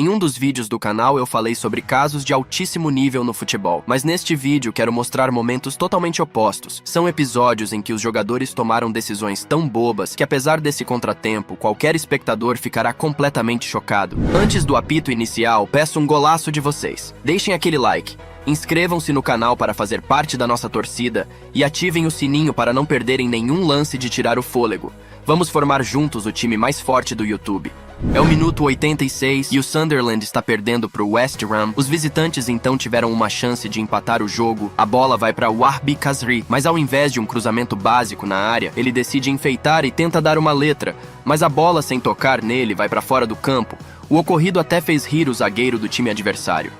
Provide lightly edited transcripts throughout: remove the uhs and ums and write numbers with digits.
Em um dos vídeos do canal eu falei sobre casos de altíssimo nível no futebol, mas neste vídeo quero mostrar momentos totalmente opostos. São episódios em que os jogadores tomaram decisões tão bobas que, apesar desse contratempo, qualquer espectador ficará completamente chocado. Antes do apito inicial, peço um golaço de vocês. Deixem aquele like. Inscrevam-se no canal para fazer parte da nossa torcida e ativem o sininho para não perderem nenhum lance de tirar o fôlego. Vamos formar juntos o time mais forte do YouTube. É o minuto 86 e o Sunderland está perdendo para o West Ham. Os visitantes então tiveram uma chance de empatar o jogo. A bola vai para Wahbi Khazri, mas ao invés de um cruzamento básico na área, ele decide enfeitar e tenta dar uma letra, mas a bola, sem tocar nele, vai para fora do campo. O ocorrido até fez rir o zagueiro do time adversário.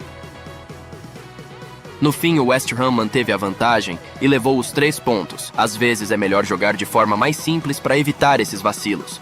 No fim, o West Ham manteve a vantagem e levou os 3 pontos. Às vezes é melhor jogar de forma mais simples para evitar esses vacilos.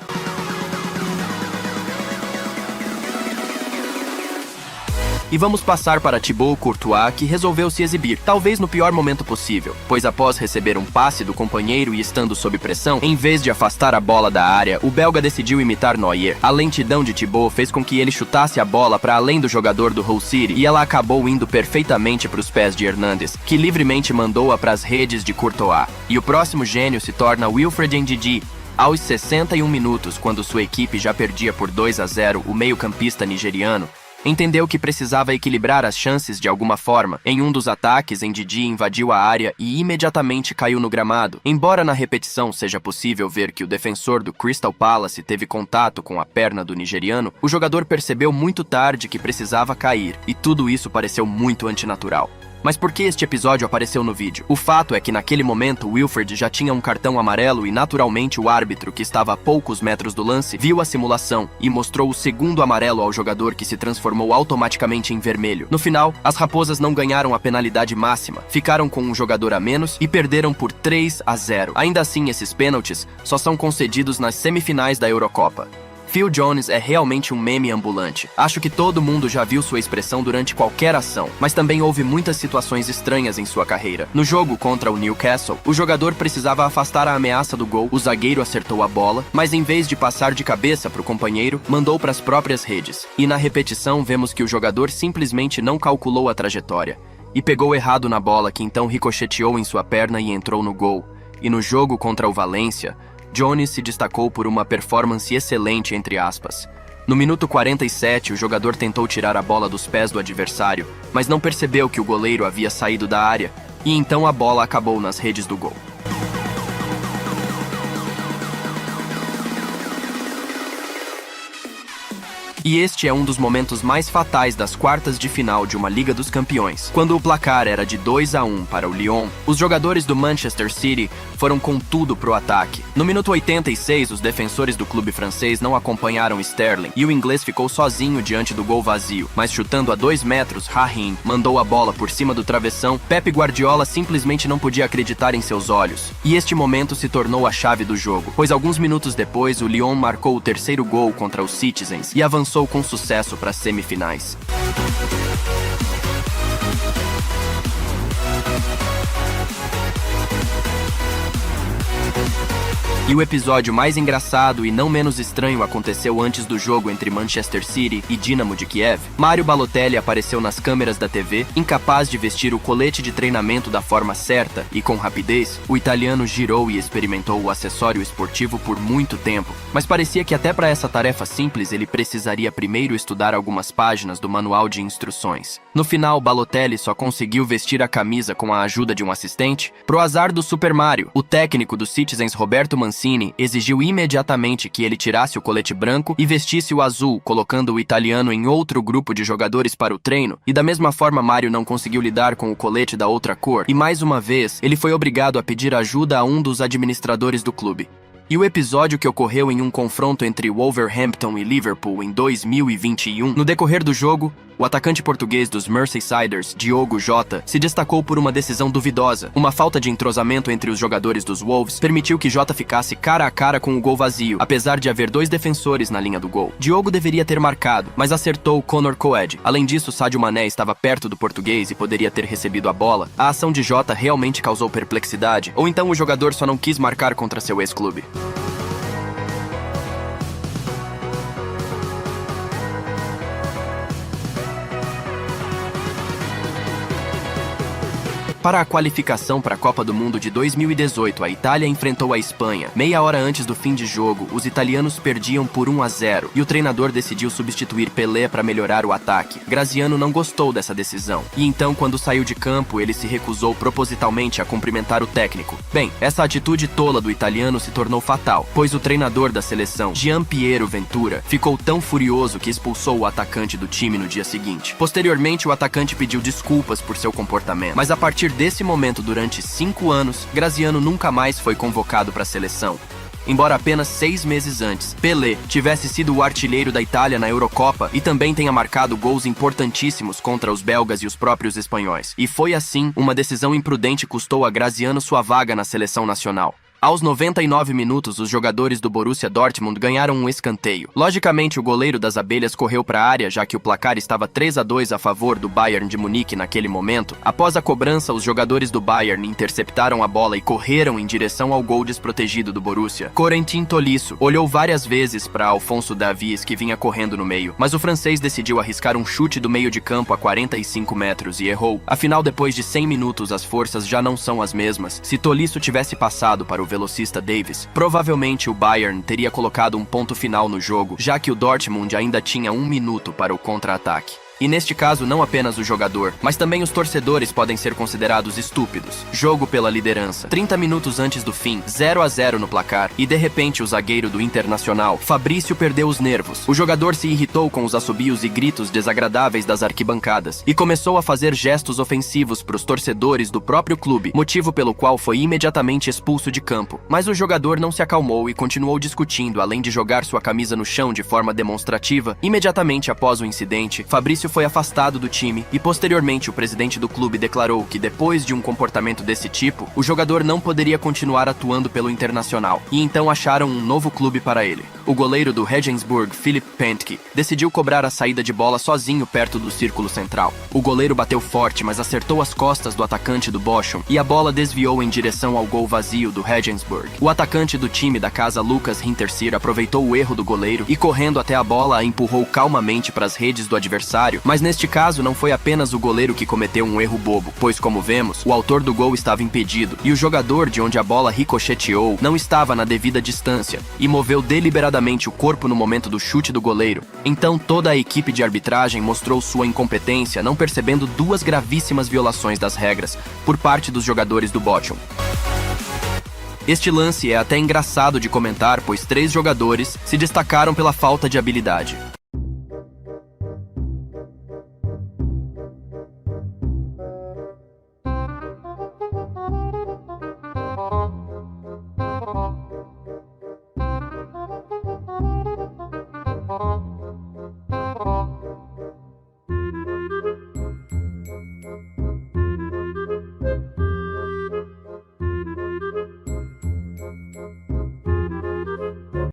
E vamos passar para Thibaut Courtois, que resolveu se exibir, talvez no pior momento possível, pois após receber um passe do companheiro e estando sob pressão, em vez de afastar a bola da área, o belga decidiu imitar Neuer. A lentidão de Thibaut fez com que ele chutasse a bola para além do jogador do Hull City e ela acabou indo perfeitamente para os pés de Hernandes, que livremente mandou-a para as redes de Courtois. E o próximo gênio se torna Wilfred Ndidi. Aos 61 minutos, quando sua equipe já perdia por 2-0, o meio-campista nigeriano entendeu que precisava equilibrar as chances de alguma forma. Em um dos ataques, Ndidi invadiu a área e imediatamente caiu no gramado. Embora na repetição seja possível ver que o defensor do Crystal Palace teve contato com a perna do nigeriano, o jogador percebeu muito tarde que precisava cair, e tudo isso pareceu muito antinatural. Mas por que este episódio apareceu no vídeo? O fato é que naquele momento Wilfred já tinha um cartão amarelo e naturalmente o árbitro, que estava a poucos metros do lance, viu a simulação e mostrou o segundo amarelo ao jogador, que se transformou automaticamente em vermelho. No final, as raposas não ganharam a penalidade máxima, ficaram com um jogador a menos e perderam por 3-0. Ainda assim, esses pênaltis só são concedidos nas semifinais da Eurocopa. Phil Jones é realmente um meme ambulante. Acho que todo mundo já viu sua expressão durante qualquer ação, mas também houve muitas situações estranhas em sua carreira. No jogo contra o Newcastle, o jogador precisava afastar a ameaça do gol, o zagueiro acertou a bola, mas em vez de passar de cabeça para o companheiro, mandou para as próprias redes. E na repetição vemos que o jogador simplesmente não calculou a trajetória e pegou errado na bola, que então ricocheteou em sua perna e entrou no gol. E no jogo contra o Valência, Jones se destacou por uma performance excelente, entre aspas. No minuto 47, o jogador tentou tirar a bola dos pés do adversário, mas não percebeu que o goleiro havia saído da área, e então a bola acabou nas redes do gol. E este é um dos momentos mais fatais das quartas de final de uma Liga dos Campeões. Quando o placar era de 2-1 para o Lyon, os jogadores do Manchester City foram com tudo pro ataque. No minuto 86, os defensores do clube francês não acompanharam Sterling e o inglês ficou sozinho diante do gol vazio, mas chutando a 2 metros, Raheem mandou a bola por cima do travessão. Pep Guardiola simplesmente não podia acreditar em seus olhos. E este momento se tornou a chave do jogo, pois alguns minutos depois o Lyon marcou o terceiro gol contra os Citizens e avançou com sucesso para as semifinais. E o episódio mais engraçado e não menos estranho aconteceu antes do jogo entre Manchester City e Dinamo de Kiev. Mario Balotelli apareceu nas câmeras da TV, incapaz de vestir o colete de treinamento da forma certa e com rapidez. O italiano girou e experimentou o acessório esportivo por muito tempo, mas parecia que até para essa tarefa simples ele precisaria primeiro estudar algumas páginas do manual de instruções. No final, Balotelli só conseguiu vestir a camisa com a ajuda de um assistente. Pro azar do Super Mario, o técnico dos Citizens, Roberto Mancini, exigiu imediatamente que ele tirasse o colete branco e vestisse o azul, colocando o italiano em outro grupo de jogadores para o treino, e da mesma forma Mario não conseguiu lidar com o colete da outra cor, e mais uma vez ele foi obrigado a pedir ajuda a um dos administradores do clube. E o episódio que ocorreu em um confronto entre Wolverhampton e Liverpool em 2021, no decorrer do jogo, o atacante português dos Merseysiders, Diogo Jota, se destacou por uma decisão duvidosa. Uma falta de entrosamento entre os jogadores dos Wolves permitiu que Jota ficasse cara a cara com o gol vazio, apesar de haver 2 defensores na linha do gol. Diogo deveria ter marcado, mas acertou Conor Coed. Além disso, Sadio Mané estava perto do português e poderia ter recebido a bola. A ação de Jota realmente causou perplexidade, ou então o jogador só não quis marcar contra seu ex-clube. Para a qualificação para a Copa do Mundo de 2018, a Itália enfrentou a Espanha. Meia hora antes do fim de jogo, os italianos perdiam por 1-0 e o treinador decidiu substituir Pelé para melhorar o ataque. Graziano não gostou dessa decisão e então, quando saiu de campo, ele se recusou propositalmente a cumprimentar o técnico. Bem, essa atitude tola do italiano se tornou fatal, pois o treinador da seleção, Gianpiero Ventura, ficou tão furioso que expulsou o atacante do time no dia seguinte. Posteriormente, o atacante pediu desculpas por seu comportamento, mas a partir desse momento, durante 5 anos, Graziano nunca mais foi convocado para a seleção. Embora apenas 6 meses antes, Pelé tivesse sido o artilheiro da Itália na Eurocopa e também tenha marcado gols importantíssimos contra os belgas e os próprios espanhóis. E foi assim, uma decisão imprudente custou a Graziano sua vaga na seleção nacional. Aos 99 minutos, os jogadores do Borussia Dortmund ganharam um escanteio. Logicamente, o goleiro das abelhas correu para a área, já que o placar estava 3-2 a favor do Bayern de Munique naquele momento. Após a cobrança, os jogadores do Bayern interceptaram a bola e correram em direção ao gol desprotegido do Borussia. Corentin Tolisso olhou várias vezes para Alphonso Davies, que vinha correndo no meio, mas o francês decidiu arriscar um chute do meio de campo a 45 metros e errou. Afinal, depois de 100 minutos, as forças já não são as mesmas. Se Tolisso tivesse passado para o velocista Davies, provavelmente o Bayern teria colocado um ponto final no jogo, já que o Dortmund ainda tinha 1 minuto para o contra-ataque. E neste caso, não apenas o jogador, mas também os torcedores podem ser considerados estúpidos. Jogo pela liderança. 30 minutos antes do fim, 0-0 no placar, e de repente o zagueiro do Internacional, Fabrício, perdeu os nervos. O jogador se irritou com os assobios e gritos desagradáveis das arquibancadas e começou a fazer gestos ofensivos para os torcedores do próprio clube, motivo pelo qual foi imediatamente expulso de campo. Mas o jogador não se acalmou e continuou discutindo, além de jogar sua camisa no chão de forma demonstrativa. Imediatamente após o incidente, Fabrício foi afastado do time e posteriormente o presidente do clube declarou que depois de um comportamento desse tipo, o jogador não poderia continuar atuando pelo Internacional e então acharam um novo clube para ele. O goleiro do Regensburg, Philipp Pentke, decidiu cobrar a saída de bola sozinho perto do círculo central. O goleiro bateu forte, mas acertou as costas do atacante do Bochum e a bola desviou em direção ao gol vazio do Regensburg. O atacante do time da casa, Lucas Hinterseer, aproveitou o erro do goleiro e correndo até a bola a empurrou calmamente para as redes do adversário. Mas neste caso não foi apenas o goleiro que cometeu um erro bobo, pois como vemos, o autor do gol estava impedido e o jogador de onde a bola ricocheteou não estava na devida distância e moveu deliberadamente o corpo no momento do chute do goleiro. Então toda a equipe de arbitragem mostrou sua incompetência, não percebendo 2 gravíssimas violações das regras por parte dos jogadores do Bochum. Este lance é até engraçado de comentar, pois 3 jogadores se destacaram pela falta de habilidade.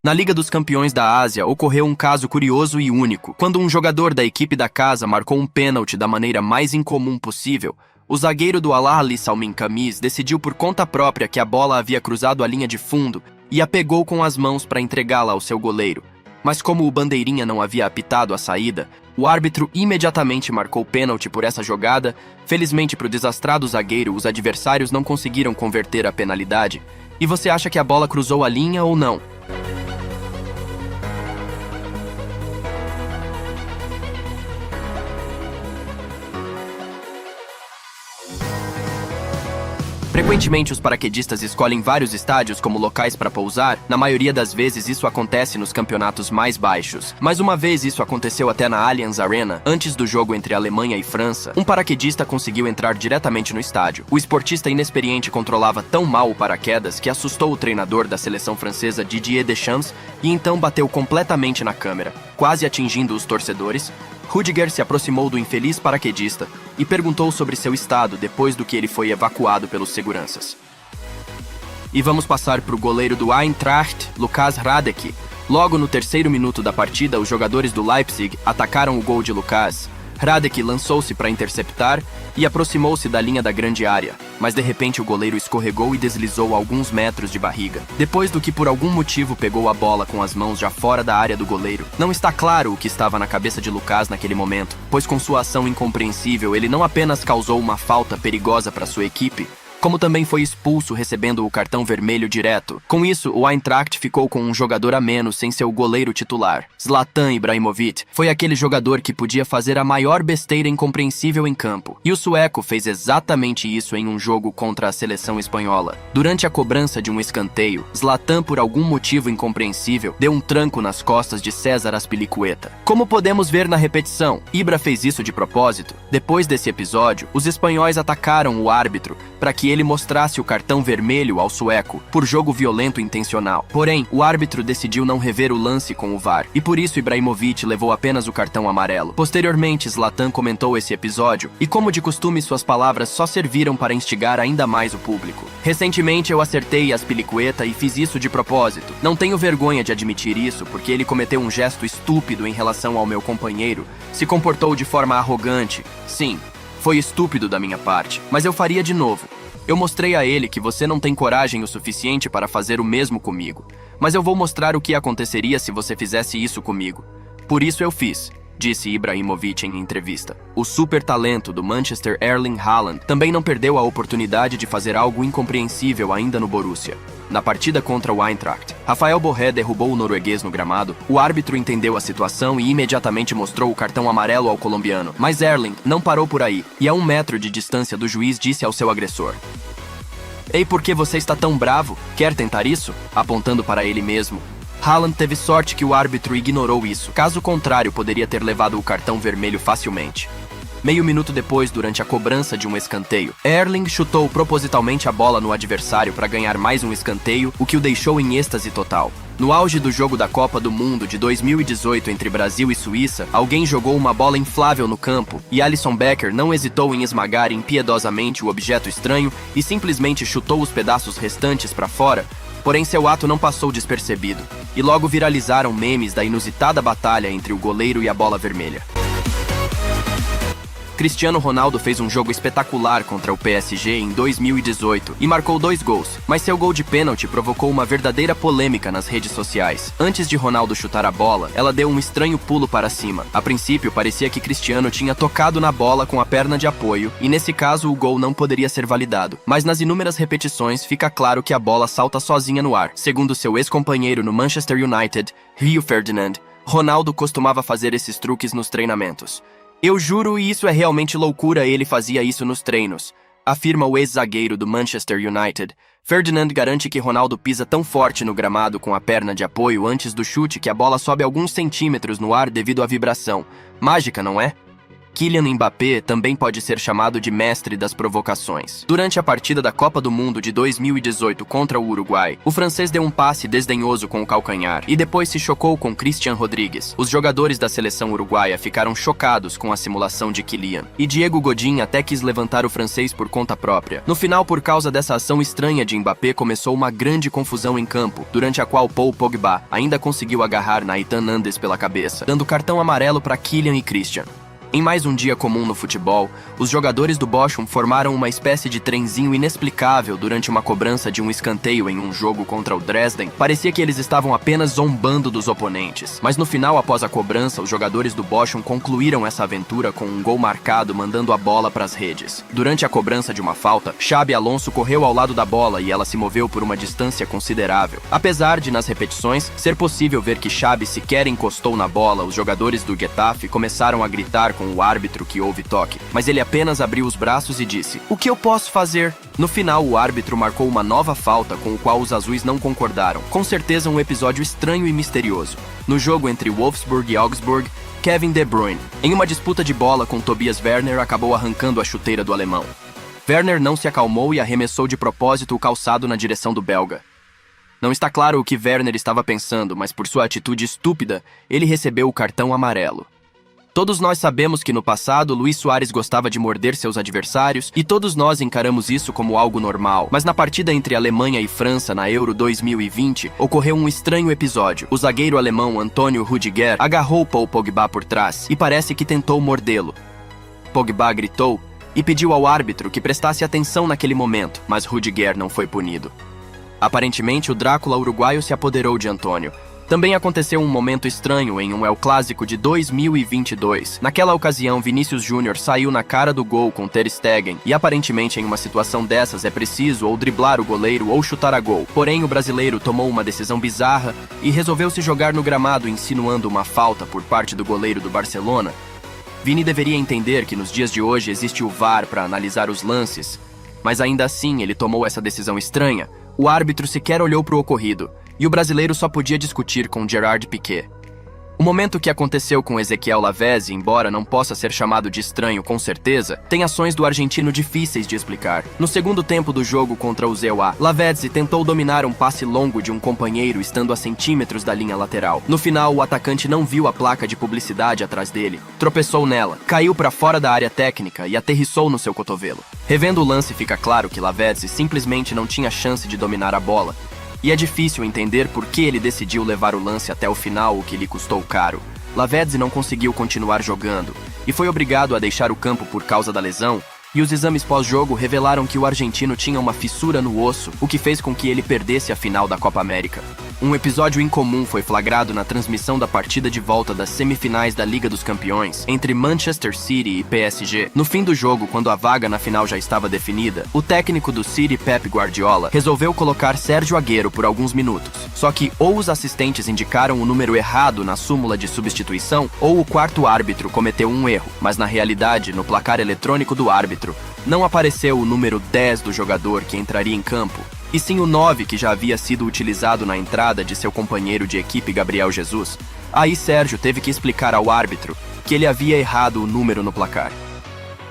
Na Liga dos Campeões da Ásia, ocorreu um caso curioso e único. Quando um jogador da equipe da casa marcou um pênalti da maneira mais incomum possível, o zagueiro do Al Ahly, Salmin Khamis, decidiu por conta própria que a bola havia cruzado a linha de fundo e a pegou com as mãos para entregá-la ao seu goleiro. Mas como o bandeirinha não havia apitado a saída, o árbitro imediatamente marcou pênalti por essa jogada. Felizmente para o desastrado zagueiro, os adversários não conseguiram converter a penalidade. E você acha que a bola cruzou a linha ou não? Frequentemente, os paraquedistas escolhem vários estádios como locais para pousar. Na maioria das vezes, isso acontece nos campeonatos mais baixos. Mas uma vez isso aconteceu até na Allianz Arena, antes do jogo entre Alemanha e França. Um paraquedista conseguiu entrar diretamente no estádio. O esportista inexperiente controlava tão mal o paraquedas que assustou o treinador da seleção francesa Didier Deschamps e então bateu completamente na câmera, quase atingindo os torcedores. Rüdiger se aproximou do infeliz paraquedista e perguntou sobre seu estado depois do que ele foi evacuado pelos seguranças. E vamos passar para o goleiro do Eintracht, Lukas Hradecki. Logo no 3º minuto da partida, os jogadores do Leipzig atacaram o gol de Lukas. Hradek lançou-se para interceptar e aproximou-se da linha da grande área, mas de repente o goleiro escorregou e deslizou alguns metros de barriga, depois do que por algum motivo pegou a bola com as mãos já fora da área do goleiro. Não está claro o que estava na cabeça de Lucas naquele momento, pois com sua ação incompreensível ele não apenas causou uma falta perigosa para sua equipe, como também foi expulso recebendo o cartão vermelho direto. Com isso, o Eintracht ficou com um jogador a menos sem seu goleiro titular. Zlatan Ibrahimovic foi aquele jogador que podia fazer a maior besteira incompreensível em campo. E o sueco fez exatamente isso em um jogo contra a seleção espanhola. Durante a cobrança de um escanteio, Zlatan, por algum motivo incompreensível, deu um tranco nas costas de César Azpilicueta. Como podemos ver na repetição, Ibra fez isso de propósito. Depois desse episódio, os espanhóis atacaram o árbitro para que ele mostrasse o cartão vermelho ao sueco por jogo violento intencional. Porém, o árbitro decidiu não rever o lance com o VAR, e por isso Ibrahimovic levou apenas o cartão amarelo. Posteriormente, Zlatan comentou esse episódio, e como de costume suas palavras só serviram para instigar ainda mais o público. Recentemente eu acertei Azpilicueta e fiz isso de propósito. Não tenho vergonha de admitir isso, porque ele cometeu um gesto estúpido em relação ao meu companheiro, se comportou de forma arrogante. Sim, foi estúpido da minha parte, mas eu faria de novo. Eu mostrei a ele que você não tem coragem o suficiente para fazer o mesmo comigo. Mas eu vou mostrar o que aconteceria se você fizesse isso comigo. Por isso eu fiz, disse Ibrahimovic em entrevista. O super talento do Manchester Erling Haaland também não perdeu a oportunidade de fazer algo incompreensível ainda no Borussia. Na partida contra o Eintracht, Rafael Borré derrubou o norueguês no gramado. O árbitro entendeu a situação e imediatamente mostrou o cartão amarelo ao colombiano. Mas Erling não parou por aí e a 1 metro de distância do juiz disse ao seu agressor: "Ei, por que você está tão bravo? Quer tentar isso?" apontando para ele mesmo. Haaland teve sorte que o árbitro ignorou isso. Caso contrário, poderia ter levado o cartão vermelho facilmente. Meio minuto depois, durante a cobrança de um escanteio, Erling chutou propositalmente a bola no adversário para ganhar mais um escanteio, o que o deixou em êxtase total. No auge do jogo da Copa do Mundo de 2018 entre Brasil e Suíça, alguém jogou uma bola inflável no campo e Alisson Becker não hesitou em esmagar impiedosamente o objeto estranho e simplesmente chutou os pedaços restantes para fora. Porém, seu ato não passou despercebido e logo viralizaram memes da inusitada batalha entre o goleiro e a bola vermelha. Cristiano Ronaldo fez um jogo espetacular contra o PSG em 2018 e marcou 2 gols, mas seu gol de pênalti provocou uma verdadeira polêmica nas redes sociais. Antes de Ronaldo chutar a bola, ela deu um estranho pulo para cima. A princípio, parecia que Cristiano tinha tocado na bola com a perna de apoio e nesse caso o gol não poderia ser validado. Mas nas inúmeras repetições fica claro que a bola salta sozinha no ar. Segundo seu ex-companheiro no Manchester United, Rio Ferdinand, Ronaldo costumava fazer esses truques nos treinamentos. "Eu juro, e isso é realmente loucura, ele fazia isso nos treinos", afirma o ex-zagueiro do Manchester United. Ferdinand garante que Ronaldo pisa tão forte no gramado com a perna de apoio antes do chute que a bola sobe alguns centímetros no ar devido à vibração. Mágica, não é? Kylian Mbappé também pode ser chamado de mestre das provocações. Durante a partida da Copa do Mundo de 2018 contra o Uruguai, o francês deu um passe desdenhoso com o calcanhar e depois se chocou com Christian Rodrigues. Os jogadores da seleção uruguaia ficaram chocados com a simulação de Kylian, e Diego Godin até quis levantar o francês por conta própria. No final, por causa dessa ação estranha de Mbappé, começou uma grande confusão em campo, durante a qual Paul Pogba ainda conseguiu agarrar Nathan Nandes pela cabeça, dando cartão amarelo para Kylian e Christian. Em mais um dia comum no futebol, os jogadores do Bochum formaram uma espécie de trenzinho inexplicável durante uma cobrança de um escanteio em um jogo contra o Dresden. Parecia que eles estavam apenas zombando dos oponentes. Mas no final, após a cobrança, os jogadores do Bochum concluíram essa aventura com um gol marcado mandando a bola para as redes. Durante a cobrança de uma falta, Xabi Alonso correu ao lado da bola e ela se moveu por uma distância considerável. Apesar de, nas repetições, ser possível ver que Xabi sequer encostou na bola, os jogadores do Getafe começaram a gritar com o árbitro que houve toque, mas ele apenas abriu os braços e disse: "O que eu posso fazer?" No final, o árbitro marcou uma nova falta com o qual os azuis não concordaram. Com certeza um episódio estranho e misterioso. No jogo entre Wolfsburg e Augsburg, Kevin De Bruyne, em uma disputa de bola com Tobias Werner, acabou arrancando a chuteira do alemão. Werner não se acalmou e arremessou de propósito o calçado na direção do belga. Não está claro o que Werner estava pensando, mas por sua atitude estúpida, ele recebeu o cartão amarelo. Todos nós sabemos que no passado Luís Soares gostava de morder seus adversários e todos nós encaramos isso como algo normal. Mas na partida entre Alemanha e França na Euro 2020, ocorreu um estranho episódio. O zagueiro alemão Antônio Rüdiger agarrou Paul Pogba por trás e parece que tentou mordê-lo. Pogba gritou e pediu ao árbitro que prestasse atenção naquele momento, mas Rüdiger não foi punido. Aparentemente, o Drácula uruguaio se apoderou de Antônio. Também aconteceu um momento estranho em um El Clásico de 2022. Naquela ocasião, Vinícius Júnior saiu na cara do gol com Ter Stegen, e aparentemente em uma situação dessas é preciso ou driblar o goleiro ou chutar a gol. Porém, o brasileiro tomou uma decisão bizarra e resolveu se jogar no gramado insinuando uma falta por parte do goleiro do Barcelona. Vini deveria entender que nos dias de hoje existe o VAR para analisar os lances, mas ainda assim ele tomou essa decisão estranha. O árbitro sequer olhou para o ocorrido, e o brasileiro só podia discutir com Gerard Piqué. O momento que aconteceu com Ezequiel Lavezzi, embora não possa ser chamado de estranho com certeza, tem ações do argentino difíceis de explicar. No segundo tempo do jogo contra o ZEUA, Lavezzi tentou dominar um passe longo de um companheiro estando a centímetros da linha lateral. No final, o atacante não viu a placa de publicidade atrás dele, tropeçou nela, caiu para fora da área técnica e aterrissou no seu cotovelo. Revendo o lance, fica claro que Lavezzi simplesmente não tinha chance de dominar a bola. E é difícil entender por que ele decidiu levar o lance até o final, o que lhe custou caro. Lavezzi não conseguiu continuar jogando e foi obrigado a deixar o campo por causa da lesão, e os exames pós-jogo revelaram que o argentino tinha uma fissura no osso, o que fez com que ele perdesse a final da Copa América. Um episódio incomum foi flagrado na transmissão da partida de volta das semifinais da Liga dos Campeões entre Manchester City e PSG. No fim do jogo, quando a vaga na final já estava definida, o técnico do City, Pep Guardiola, resolveu colocar Sérgio Agüero por alguns minutos. Só que ou os assistentes indicaram o número errado na súmula de substituição, ou o quarto árbitro cometeu um erro, mas na realidade, no placar eletrônico do árbitro, não apareceu o número 10 do jogador que entraria em campo, e sim o 9 que já havia sido utilizado na entrada de seu companheiro de equipe Gabriel Jesus. Aí Sérgio teve que explicar ao árbitro que ele havia errado o número no placar.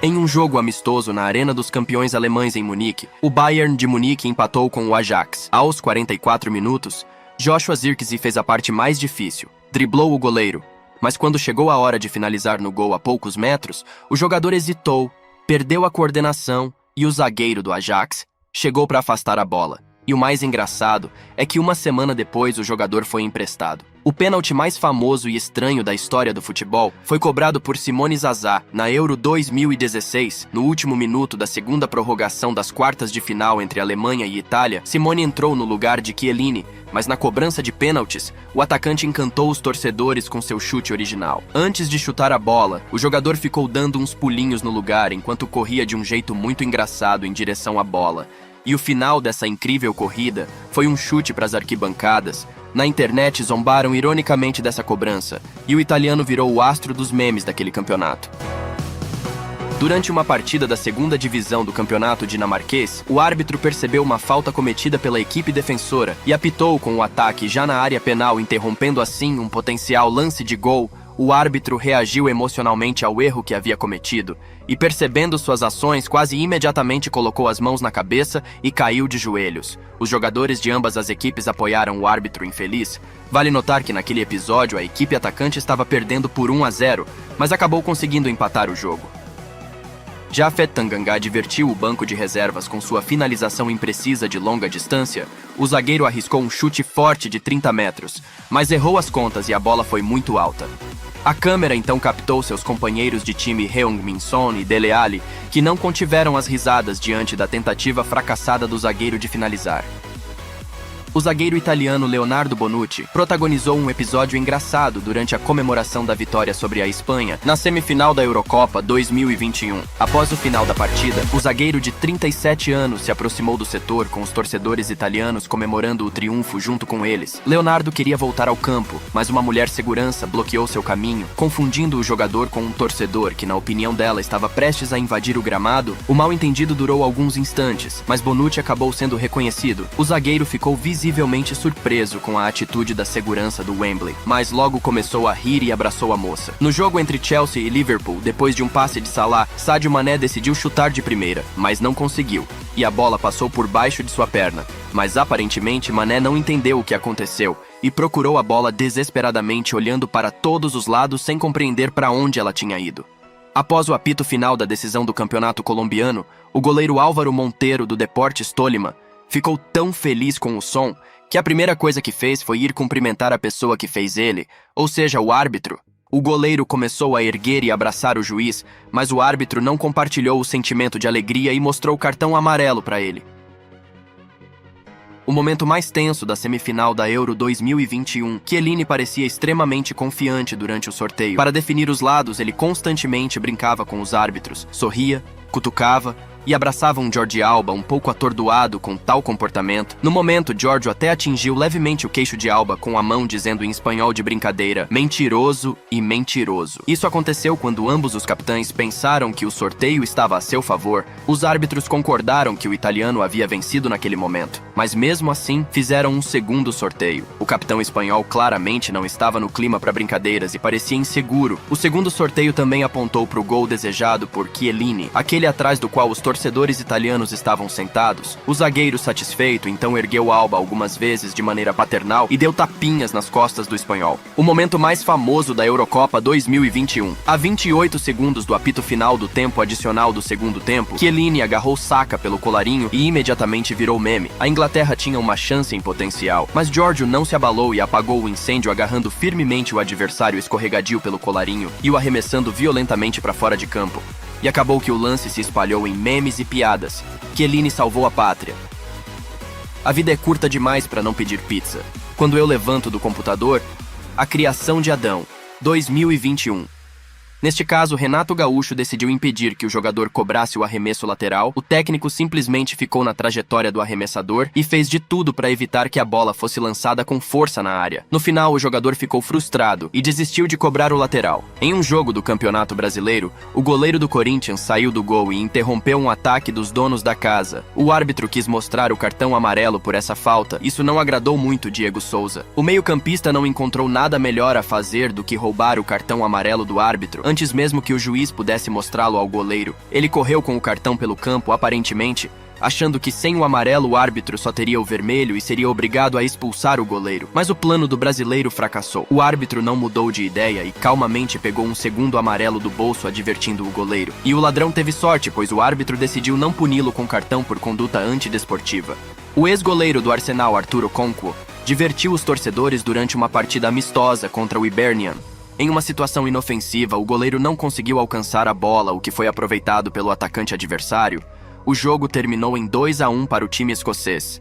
Em um jogo amistoso na Arena dos Campeões Alemães em Munique, o Bayern de Munique empatou com o Ajax. Aos 44 minutos, Joshua Zirkzee fez a parte mais difícil, driblou o goleiro, mas quando chegou a hora de finalizar no gol a poucos metros, o jogador hesitou, perdeu a coordenação e o zagueiro do Ajax chegou para afastar a bola. E o mais engraçado é que uma semana depois o jogador foi emprestado. O pênalti mais famoso e estranho da história do futebol foi cobrado por Simone Zaza na Euro 2016, no último minuto da segunda prorrogação das quartas de final entre Alemanha e Itália. Simone entrou no lugar de Chiellini, mas na cobrança de pênaltis, o atacante encantou os torcedores com seu chute original. Antes de chutar a bola, o jogador ficou dando uns pulinhos no lugar enquanto corria de um jeito muito engraçado em direção à bola. E o final dessa incrível corrida foi um chute para as arquibancadas. Na internet zombaram ironicamente dessa cobrança, e o italiano virou o astro dos memes daquele campeonato. Durante uma partida da segunda divisão do campeonato dinamarquês, o árbitro percebeu uma falta cometida pela equipe defensora e apitou com o ataque já na área penal, interrompendo assim um potencial lance de gol. O árbitro reagiu emocionalmente ao erro que havia cometido e, percebendo suas ações, quase imediatamente colocou as mãos na cabeça e caiu de joelhos. Os jogadores de ambas as equipes apoiaram o árbitro infeliz. Vale notar que naquele episódio a equipe atacante estava perdendo por 1-0, mas acabou conseguindo empatar o jogo. Japhet Tanganga divertiu o banco de reservas com sua finalização imprecisa de longa distância. O zagueiro arriscou um chute forte de 30 metros, mas errou as contas e a bola foi muito alta. A câmera então captou seus companheiros de time Heung-min Son e Dele Alli, que não contiveram as risadas diante da tentativa fracassada do zagueiro de finalizar. O zagueiro italiano Leonardo Bonucci protagonizou um episódio engraçado durante a comemoração da vitória sobre a Espanha na semifinal da Eurocopa 2021. Após o final da partida, o zagueiro de 37 anos se aproximou do setor com os torcedores italianos comemorando o triunfo junto com eles. Leonardo queria voltar ao campo, mas uma mulher segurança bloqueou seu caminho, confundindo o jogador com um torcedor que, na opinião dela, estava prestes a invadir o gramado. O mal-entendido durou alguns instantes, mas Bonucci acabou sendo reconhecido. O zagueiro ficou visivelmente surpreso com a atitude da segurança do Wembley, mas logo começou a rir e abraçou a moça. No jogo entre Chelsea e Liverpool, depois de um passe de Salah, Sadio Mané decidiu chutar de primeira, mas não conseguiu, e a bola passou por baixo de sua perna. Mas aparentemente Mané não entendeu o que aconteceu e procurou a bola desesperadamente, olhando para todos os lados sem compreender para onde ela tinha ido. Após o apito final da decisão do campeonato colombiano, o goleiro Álvaro Monteiro, do Deportes Tolima, ficou tão feliz com o som que a primeira coisa que fez foi ir cumprimentar a pessoa que fez ele, ou seja, o árbitro. O goleiro começou a erguer e abraçar o juiz, mas o árbitro não compartilhou o sentimento de alegria e mostrou o cartão amarelo para ele. O momento mais tenso da semifinal da Euro 2021, Chiellini parecia extremamente confiante durante o sorteio. Para definir os lados, ele constantemente brincava com os árbitros, sorria, cutucava e abraçava um Jordi Alba um pouco atordoado com tal comportamento. No momento, Giorgio até atingiu levemente o queixo de Alba com a mão, dizendo em espanhol de brincadeira: mentiroso e mentiroso. Isso aconteceu quando ambos os capitães pensaram que o sorteio estava a seu favor. Os árbitros concordaram que o italiano havia vencido naquele momento, mas mesmo assim fizeram um segundo sorteio. O capitão espanhol claramente não estava no clima para brincadeiras e parecia inseguro. O segundo sorteio também apontou para o gol desejado por Chiellini, aquele atrás do qual os torcedores italianos estavam sentados. O zagueiro, satisfeito, então ergueu Alba algumas vezes de maneira paternal e deu tapinhas nas costas do espanhol. O momento mais famoso da Eurocopa 2021. A 28 segundos do apito final do tempo adicional do segundo tempo, Chiellini agarrou Saka pelo colarinho e imediatamente virou meme. A Inglaterra tinha uma chance em potencial, mas Giorgio não se abalou e apagou o incêndio, agarrando firmemente o adversário escorregadio pelo colarinho e o arremessando violentamente para fora de campo. E acabou que o lance se espalhou em memes e piadas. Chiellini salvou a pátria. A vida é curta demais para não pedir pizza. Quando eu levanto do computador, a criação de Adão, 2021. Neste caso, Renato Gaúcho decidiu impedir que o jogador cobrasse o arremesso lateral. O técnico simplesmente ficou na trajetória do arremessador e fez de tudo para evitar que a bola fosse lançada com força na área. No final, o jogador ficou frustrado e desistiu de cobrar o lateral. Em um jogo do Campeonato Brasileiro, o goleiro do Corinthians saiu do gol e interrompeu um ataque dos donos da casa. O árbitro quis mostrar o cartão amarelo por essa falta. Isso não agradou muito Diego Souza. O meio-campista não encontrou nada melhor a fazer do que roubar o cartão amarelo do árbitro, antes mesmo que o juiz pudesse mostrá-lo ao goleiro. Ele correu com o cartão pelo campo, aparentemente, achando que sem o amarelo o árbitro só teria o vermelho e seria obrigado a expulsar o goleiro. Mas o plano do brasileiro fracassou. O árbitro não mudou de ideia e calmamente pegou um segundo amarelo do bolso, advertindo o goleiro. E o ladrão teve sorte, pois o árbitro decidiu não puni-lo com cartão por conduta antidesportiva. O ex-goleiro do Arsenal, Arturo Conquo, divertiu os torcedores durante uma partida amistosa contra o Hibernian. Em uma situação inofensiva, o goleiro não conseguiu alcançar a bola, o que foi aproveitado pelo atacante adversário. O jogo terminou em 2-1 para o time escocês.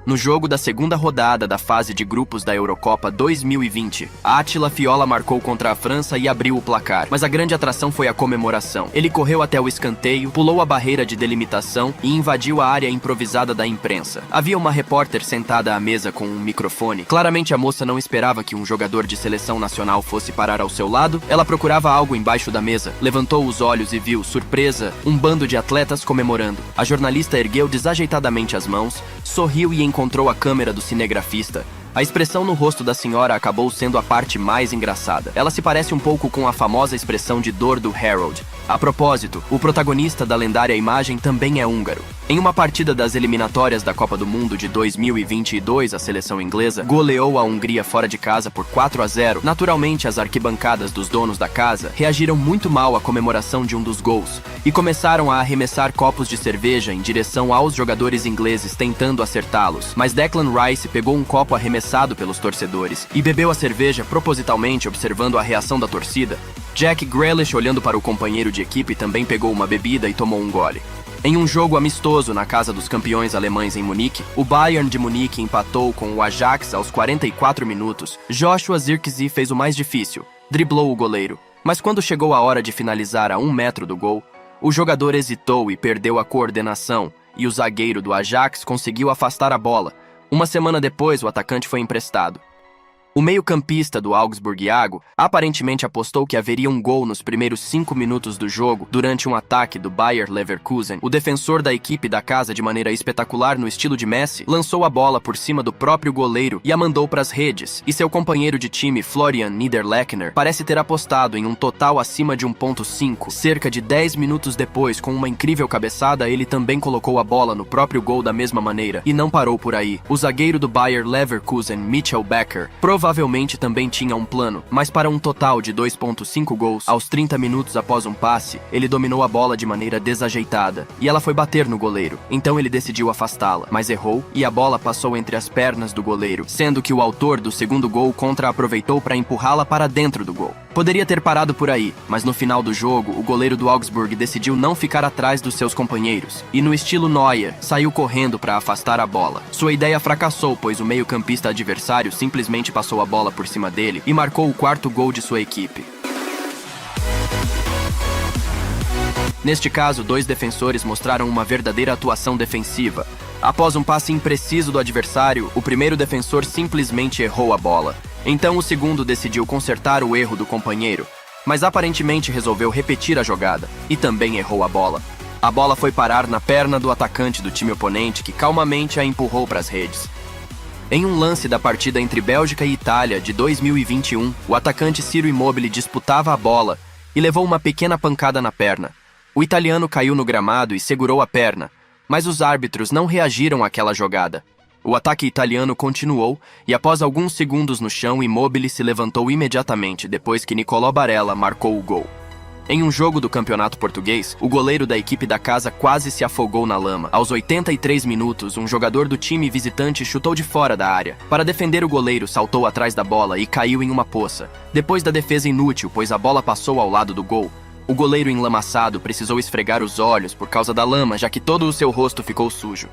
No jogo da segunda rodada da fase de grupos da Eurocopa 2020, Átila Fiola marcou contra a França e abriu o placar. Mas a grande atração foi a comemoração. Ele correu até o escanteio, pulou a barreira de delimitação e invadiu a área improvisada da imprensa. Havia uma repórter sentada à mesa com um microfone. Claramente a moça não esperava que um jogador de seleção nacional fosse parar ao seu lado. Ela procurava algo embaixo da mesa. Levantou os olhos e viu, surpresa, um bando de atletas comemorando. A jornalista ergueu desajeitadamente as mãos, sorriu e encontrou a câmera do cinegrafista. A expressão no rosto da senhora acabou sendo a parte mais engraçada. Ela se parece um pouco com a famosa expressão de dor do Harold. A propósito, o protagonista da lendária imagem também é húngaro. Em uma partida das eliminatórias da Copa do Mundo de 2022, a seleção inglesa goleou a Hungria fora de casa por 4-0. Naturalmente, as arquibancadas dos donos da casa reagiram muito mal à comemoração de um dos gols e começaram a arremessar copos de cerveja em direção aos jogadores ingleses, tentando acertá-los. Mas Declan Rice pegou um copo arremessado pelos torcedores e bebeu a cerveja propositalmente, observando a reação da torcida. Jack Grealish, olhando para o companheiro de equipe, também pegou uma bebida e tomou um gole. Em um jogo amistoso na casa dos campeões alemães em Munique, o Bayern de Munique empatou com o Ajax aos 44 minutos. Joshua Zirkzee fez o mais difícil, driblou o goleiro. Mas quando chegou a hora de finalizar a 1 metro do gol, o jogador hesitou e perdeu a coordenação, e o zagueiro do Ajax conseguiu afastar a bola. Uma semana depois, o atacante foi emprestado. O meio-campista do Augsburg, Iago, aparentemente apostou que haveria um gol nos primeiros 5 minutos do jogo durante um ataque do Bayer Leverkusen. O defensor da equipe da casa, de maneira espetacular no estilo de Messi, lançou a bola por cima do próprio goleiro e a mandou para as redes. E seu companheiro de time, Florian Niederlechner, parece ter apostado em um total acima de 1,5. Cerca de 10 minutos depois, com uma incrível cabeçada, ele também colocou a bola no próprio gol da mesma maneira. E não parou por aí. O zagueiro do Bayer Leverkusen, Mitchell Becker, provavelmente também tinha um plano, mas para um total de 2,5 gols, aos 30 minutos após um passe, ele dominou a bola de maneira desajeitada, e ela foi bater no goleiro. Então ele decidiu afastá-la, mas errou, e a bola passou entre as pernas do goleiro, sendo que o autor do segundo gol contra-aproveitou para empurrá-la para dentro do gol. Poderia ter parado por aí, mas no final do jogo, o goleiro do Augsburg decidiu não ficar atrás dos seus companheiros, e no estilo Neuer, saiu correndo para afastar a bola. Sua ideia fracassou, pois o meio-campista adversário simplesmente passou a bola por cima dele e marcou o quarto gol de sua equipe. Neste caso, 2 defensores mostraram uma verdadeira atuação defensiva. Após um passe impreciso do adversário, o primeiro defensor simplesmente errou a bola. Então o segundo decidiu consertar o erro do companheiro, mas aparentemente resolveu repetir a jogada, e também errou a bola. A bola foi parar na perna do atacante do time oponente, que calmamente a empurrou para as redes. Em um lance da partida entre Bélgica e Itália de 2021, o atacante Ciro Immobile disputava a bola e levou uma pequena pancada na perna. O italiano caiu no gramado e segurou a perna, mas os árbitros não reagiram àquela jogada. O ataque italiano continuou e, após alguns segundos no chão, Immobile se levantou imediatamente depois que Nicolò Barella marcou o gol. Em um jogo do campeonato português, o goleiro da equipe da casa quase se afogou na lama. Aos 83 minutos, um jogador do time visitante chutou de fora da área. Para defender o goleiro, saltou atrás da bola e caiu em uma poça. Depois da defesa inútil, pois a bola passou ao lado do gol, o goleiro enlamaçado precisou esfregar os olhos por causa da lama, já que todo o seu rosto ficou sujo.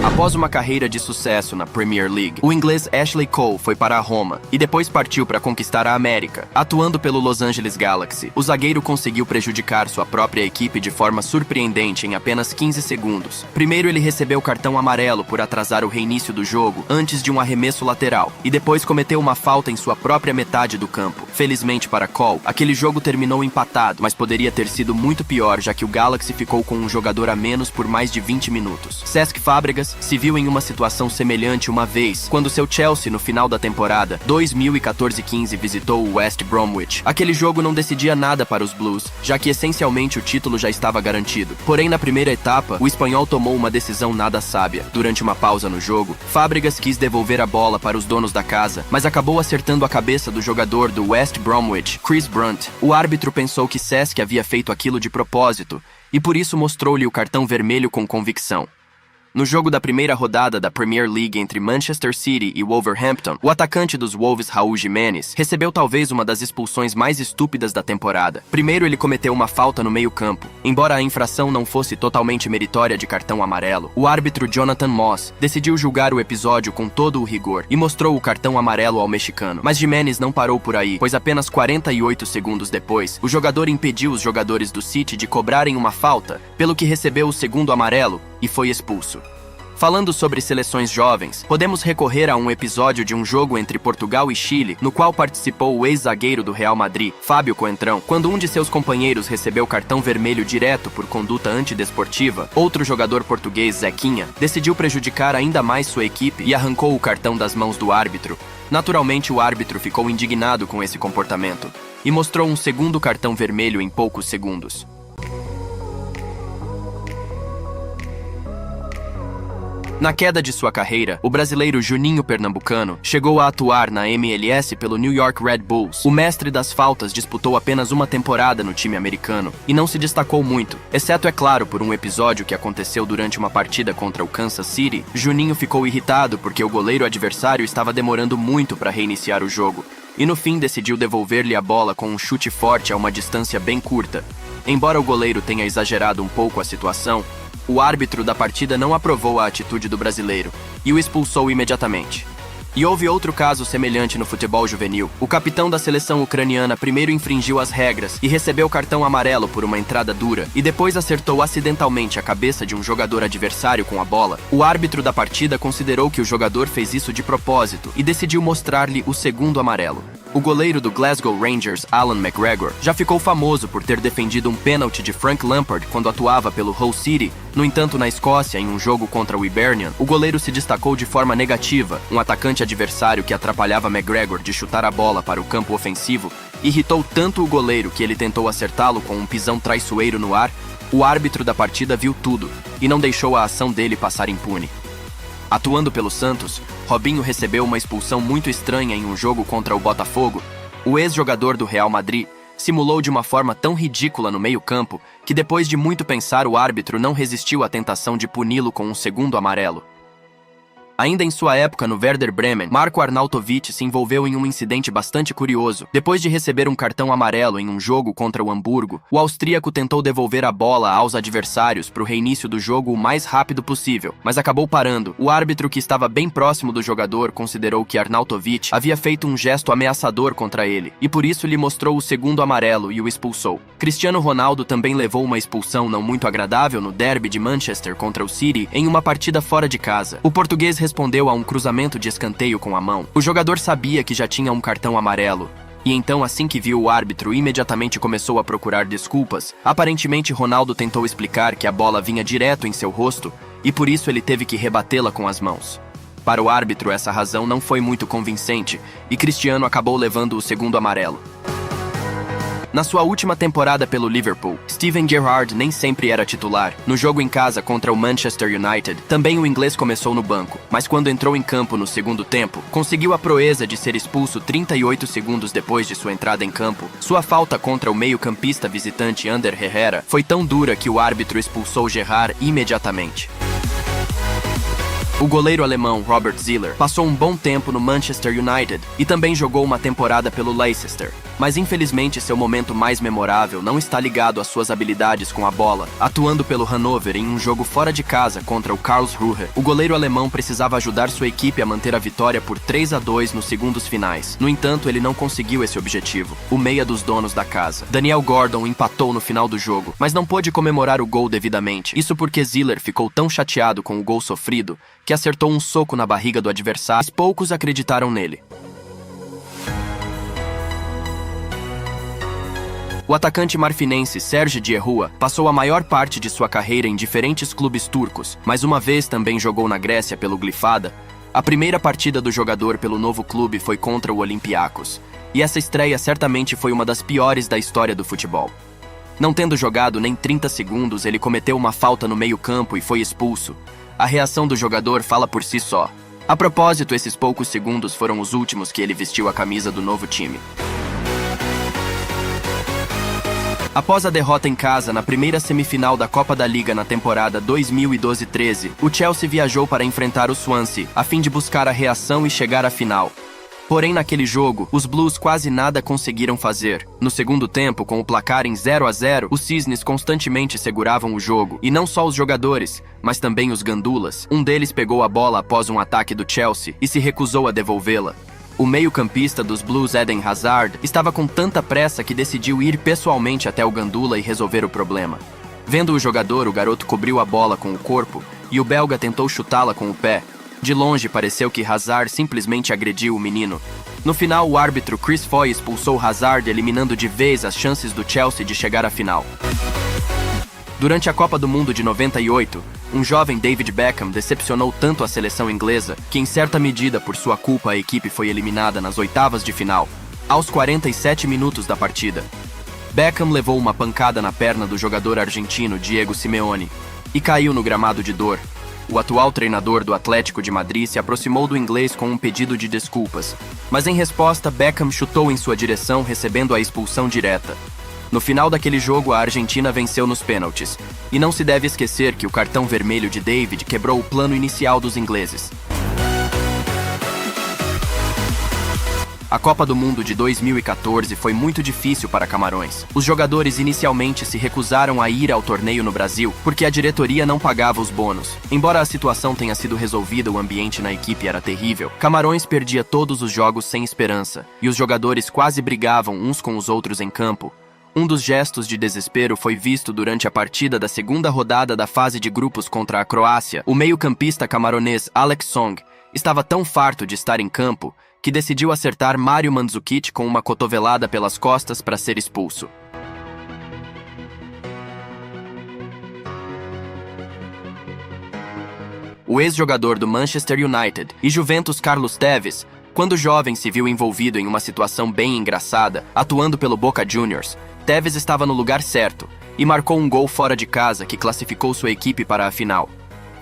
Após uma carreira de sucesso na Premier League, o inglês Ashley Cole foi para a Roma e depois partiu para conquistar a América. Atuando pelo Los Angeles Galaxy, o zagueiro conseguiu prejudicar sua própria equipe de forma surpreendente em apenas 15 segundos. Primeiro, ele recebeu cartão amarelo por atrasar o reinício do jogo antes de um arremesso lateral, e depois cometeu uma falta em sua própria metade do campo. Felizmente para Cole, aquele jogo terminou empatado, mas poderia ter sido muito pior, já que o Galaxy ficou com um jogador a menos por mais de 20 minutos. Cesc Fábregas se viu em uma situação semelhante uma vez, quando seu Chelsea, no final da temporada 2014-15, visitou o West Bromwich. Aquele jogo não decidia nada para os Blues, já que essencialmente o título já estava garantido. Porém, na primeira etapa, o espanhol tomou uma decisão nada sábia. Durante uma pausa no jogo, Fábregas quis devolver a bola para os donos da casa, mas acabou acertando a cabeça do jogador do West Bromwich, Chris Brunt. O árbitro pensou que Cesc havia feito aquilo de propósito, e por isso mostrou-lhe o cartão vermelho com convicção. No jogo da primeira rodada da Premier League entre Manchester City e Wolverhampton, o atacante dos Wolves, Raul Jimenez, recebeu talvez uma das expulsões mais estúpidas da temporada. Primeiro, ele cometeu uma falta no meio-campo. Embora a infração não fosse totalmente meritória de cartão amarelo, o árbitro Jonathan Moss decidiu julgar o episódio com todo o rigor e mostrou o cartão amarelo ao mexicano. Mas Jimenez não parou por aí, pois apenas 48 segundos depois, o jogador impediu os jogadores do City de cobrarem uma falta, pelo que recebeu o segundo amarelo e foi expulso. Falando sobre seleções jovens, podemos recorrer a um episódio de um jogo entre Portugal e Chile, no qual participou o ex-zagueiro do Real Madrid, Fábio Coentrão. Quando um de seus companheiros recebeu cartão vermelho direto por conduta antidesportiva, outro jogador português, Zequinha, decidiu prejudicar ainda mais sua equipe e arrancou o cartão das mãos do árbitro. Naturalmente, o árbitro ficou indignado com esse comportamento e mostrou um segundo cartão vermelho em poucos segundos. Na queda de sua carreira, o brasileiro Juninho Pernambucano chegou a atuar na MLS pelo New York Red Bulls. O mestre das faltas disputou apenas uma temporada no time americano e não se destacou muito, exceto, é claro, por um episódio que aconteceu durante uma partida contra o Kansas City. Juninho ficou irritado porque o goleiro adversário estava demorando muito para reiniciar o jogo e no fim decidiu devolver-lhe a bola com um chute forte a uma distância bem curta. Embora o goleiro tenha exagerado um pouco a situação, o árbitro da partida não aprovou a atitude do brasileiro e o expulsou imediatamente. E houve outro caso semelhante no futebol juvenil. O capitão da seleção ucraniana primeiro infringiu as regras e recebeu cartão amarelo por uma entrada dura e depois acertou acidentalmente a cabeça de um jogador adversário com a bola. O árbitro da partida considerou que o jogador fez isso de propósito e decidiu mostrar-lhe o segundo amarelo. O goleiro do Glasgow Rangers, Alan McGregor, já ficou famoso por ter defendido um pênalti de Frank Lampard quando atuava pelo Hull City. No entanto, na Escócia, em um jogo contra o Hibernian, o goleiro se destacou de forma negativa. Um atacante adversário que atrapalhava McGregor de chutar a bola para o campo ofensivo irritou tanto o goleiro que ele tentou acertá-lo com um pisão traiçoeiro no ar. O árbitro da partida viu tudo e não deixou a ação dele passar impune. Atuando pelo Santos, Robinho recebeu uma expulsão muito estranha em um jogo contra o Botafogo. O ex-jogador do Real Madrid simulou de uma forma tão ridícula no meio-campo que depois de muito pensar o árbitro não resistiu à tentação de puni-lo com um segundo amarelo. Ainda em sua época no Werder Bremen, Marco Arnautovic se envolveu em um incidente bastante curioso. Depois de receber um cartão amarelo em um jogo contra o Hamburgo, o austríaco tentou devolver a bola aos adversários para o reinício do jogo o mais rápido possível, mas acabou parando. O árbitro, que estava bem próximo do jogador, considerou que Arnautovic havia feito um gesto ameaçador contra ele, e por isso lhe mostrou o segundo amarelo e o expulsou. Cristiano Ronaldo também levou uma expulsão não muito agradável no derby de Manchester contra o City em uma partida fora de casa. O português respondeu a um cruzamento de escanteio com a mão. O jogador sabia que já tinha um cartão amarelo, e então, assim que viu o árbitro, imediatamente começou a procurar desculpas. Aparentemente, Ronaldo tentou explicar que a bola vinha direto em seu rosto, e por isso ele teve que rebatê-la com as mãos. Para o árbitro, essa razão não foi muito convincente, e Cristiano acabou levando o segundo amarelo. Na sua última temporada pelo Liverpool, Steven Gerrard nem sempre era titular. No jogo em casa contra o Manchester United, também o inglês começou no banco, mas quando entrou em campo no segundo tempo, conseguiu a proeza de ser expulso 38 segundos depois de sua entrada em campo. Sua falta contra o meio-campista visitante Ander Herrera foi tão dura que o árbitro expulsou Gerrard imediatamente. O goleiro alemão Robert Zieler passou um bom tempo no Manchester United e também jogou uma temporada pelo Leicester. Mas infelizmente seu momento mais memorável não está ligado às suas habilidades com a bola. Atuando pelo Hannover em um jogo fora de casa contra o Karlsruhe, o goleiro alemão precisava ajudar sua equipe a manter a vitória por 3-2 nos segundos finais. No entanto, ele não conseguiu esse objetivo. O meia dos donos da casa, Daniel Gordon, empatou no final do jogo, mas não pôde comemorar o gol devidamente. Isso porque Zieler ficou tão chateado com o gol sofrido que acertou um soco na barriga do adversário, mas poucos acreditaram nele. O atacante marfinense Serge Dierrua passou a maior parte de sua carreira em diferentes clubes turcos, mas uma vez também jogou na Grécia pelo Glifada. A primeira partida do jogador pelo novo clube foi contra o Olympiacos, e essa estreia certamente foi uma das piores da história do futebol. Não tendo jogado nem 30 segundos, ele cometeu uma falta no meio-campo e foi expulso. A reação do jogador fala por si só. A propósito, esses poucos segundos foram os últimos que ele vestiu a camisa do novo time. Após a derrota em casa na primeira semifinal da Copa da Liga na temporada 2012-13, o Chelsea viajou para enfrentar o Swansea, a fim de buscar a reação e chegar à final. Porém, naquele jogo, os Blues quase nada conseguiram fazer. No segundo tempo, com o placar em 0-0, os Cisnes constantemente seguravam o jogo, e não só os jogadores, mas também os gandulas. Um deles pegou a bola após um ataque do Chelsea e se recusou a devolvê-la. O meio-campista dos Blues, Eden Hazard, estava com tanta pressa que decidiu ir pessoalmente até o gandula e resolver o problema. Vendo o jogador, o garoto cobriu a bola com o corpo e o belga tentou chutá-la com o pé. De longe, pareceu que Hazard simplesmente agrediu o menino. No final, o árbitro Chris Foy expulsou Hazard, eliminando de vez as chances do Chelsea de chegar à final. Durante a Copa do Mundo de 98, um jovem David Beckham decepcionou tanto a seleção inglesa que, em certa medida por sua culpa, a equipe foi eliminada nas oitavas de final, aos 47 minutos da partida. Beckham levou uma pancada na perna do jogador argentino Diego Simeone e caiu no gramado de dor. O atual treinador do Atlético de Madrid se aproximou do inglês com um pedido de desculpas, mas em resposta, Beckham chutou em sua direção, recebendo a expulsão direta. No final daquele jogo, a Argentina venceu nos pênaltis, e não se deve esquecer que o cartão vermelho de David quebrou o plano inicial dos ingleses. A Copa do Mundo de 2014 foi muito difícil para Camarões. Os jogadores inicialmente se recusaram a ir ao torneio no Brasil porque a diretoria não pagava os bônus. Embora a situação tenha sido resolvida, o ambiente na equipe era terrível. Camarões perdia todos os jogos sem esperança e os jogadores quase brigavam uns com os outros em campo. Um dos gestos de desespero foi visto durante a partida da segunda rodada da fase de grupos contra a Croácia. O meio-campista camaronês Alex Song estava tão farto de estar em campo que decidiu acertar Mario Mandzukic com uma cotovelada pelas costas para ser expulso. O ex-jogador do Manchester United e Juventus Carlos Tevez, quando jovem, se viu envolvido em uma situação bem engraçada, atuando pelo Boca Juniors. Tevez estava no lugar certo e marcou um gol fora de casa que classificou sua equipe para a final.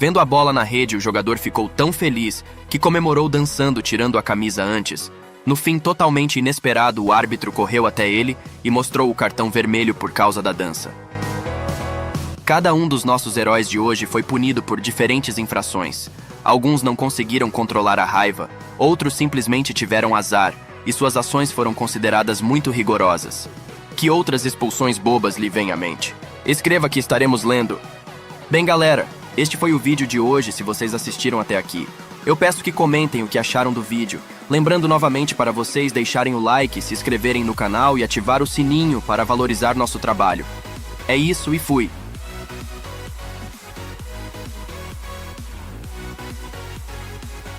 Vendo a bola na rede, o jogador ficou tão feliz que comemorou dançando, tirando a camisa antes. No fim totalmente inesperado, o árbitro correu até ele e mostrou o cartão vermelho por causa da dança. Cada um dos nossos heróis de hoje foi punido por diferentes infrações. Alguns não conseguiram controlar a raiva, outros simplesmente tiveram azar, e suas ações foram consideradas muito rigorosas. Que outras expulsões bobas lhe vêm à mente? Escreva que estaremos lendo. Bem, galera, este foi o vídeo de hoje. Se vocês assistiram até aqui, eu peço que comentem o que acharam do vídeo. Lembrando novamente para vocês deixarem o like, se inscreverem no canal e ativar o sininho para valorizar nosso trabalho. É isso e fui!